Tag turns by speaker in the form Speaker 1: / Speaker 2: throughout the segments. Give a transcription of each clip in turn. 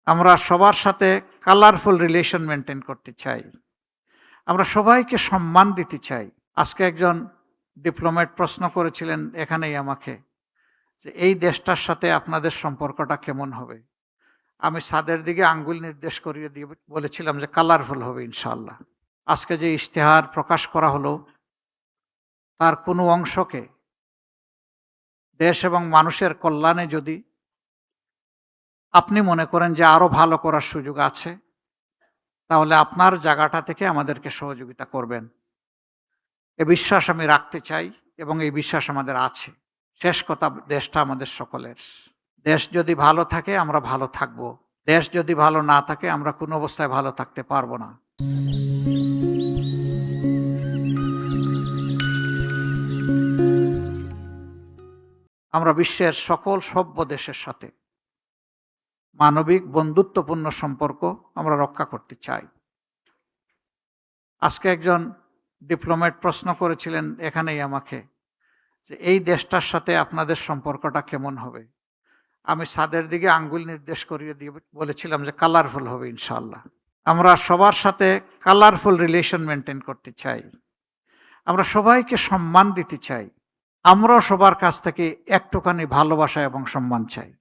Speaker 1: আমরা সবার সাথে কালারফুল রিলেশন মেনটেন করতে চাই। আমরা সবাইকে সম্মান দিতে চাই। আজকে একজন ডিপ্লোম্যাট প্রশ্ন করেছিলেন এখানেই আমাকে যে, "এই দেশটার সাথে আপনাদের সম্পর্কটা কেমন হবে?" আমি ছাদের দিকে আঙ্গুল নির্দেশ করিয়ে দিয়ে বলেছিলাম যে, "কালারফুল হবে ইনশাআল্লাহ।" আজকে যে ইশতেহার প্রকাশ করা হলো, তার কোনো অংশকে দেশ এবং মানুষের কল্যাণে যদি আপনি মনে করেন যে আরো ভালো করার সুযোগ আছে, তাহলে আপনার জায়গাটা থেকে আমাদেরকে সহযোগিতা করবেন। এ বিশ্বাস আমি রাখতে চাই এবং এই বিশ্বাস আমাদের আছে। শেষ কথা, দেশটা আমাদের সকলের। দেশ যদি ভালো থাকে আমরা ভালো থাকব। দেশ যদি ভালো না থাকে আমরা কোনো অবস্থায় ভালো থাকতে পারবো না। আমরা বিশ্বের সকল সভ্য দেশের সাথে মানবিক বন্ধুত্বপূর্ণ সম্পর্ক আমরা রক্ষা করতে চাই। আজকে একজন ডিপ্লোম্যাট প্রশ্ন করেছিলেন এখানেই আমাকে যে, "এই দেশটার সাথে আপনাদের সম্পর্কটা কেমন হবে?" আমি ছাদের দিকে আঙ্গুল নির্দেশ করিয়ে দিয়ে বলেছিলাম যে, "কালারফুল হবে ইনশাআল্লাহ।" আমরা সবার সাথে কালারফুল রিলেশন মেনটেন করতে চাই। আমরা সবাইকে সম্মান দিতে চাই। আমরাও সবার কাছ থেকে একটুখানি ভালোবাসা এবং সম্মান চাই।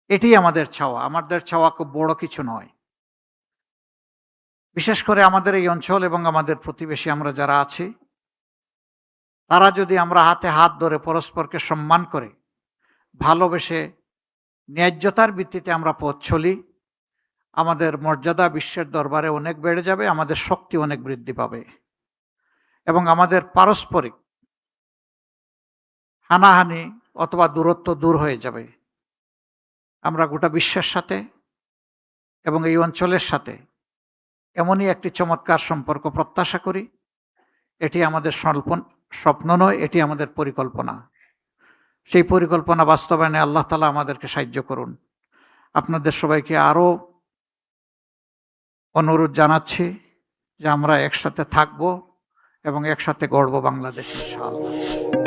Speaker 1: এটি আমাদের চাওয়া। আমাদের চাওয়া খুব বড় কিছু নয়। বিশেষ করে আমাদের এই অঞ্চল এবং আমাদের প্রতিবেশী আমরা যারা আছি, তারা যদি আমরা হাতে হাত ধরে পরস্পরকে সম্মান করে, ভালোবেসে, ন্যায্যতার ভিত্তিতে আমরা পথ চলি, আমাদের মর্যাদা বিশ্বের দরবারে অনেক বেড়ে যাবে, আমাদের শক্তি অনেক বৃদ্ধি পাবে এবং আমাদের পারস্পরিক হানাহানি অথবা দূরত্ব দূর হয়ে যাবে। আমরা গোটা বিশ্বের সাথে এবং এই অঞ্চলের সাথে এমনই একটি চমৎকার সম্পর্ক প্রত্যাশা করি। এটি আমাদের স্বপ্ন নয়, এটি আমাদের পরিকল্পনা। সেই পরিকল্পনা বাস্তবায়নে আল্লাহ তাআলা আমাদেরকে সাহায্য করুন। আপনাদের সবাইকে আরো অনুরোধ জানাচ্ছি যে আমরা একসাথে থাকব এবং একসাথে গড়ব বাংলাদেশ ইনশাআল্লাহ।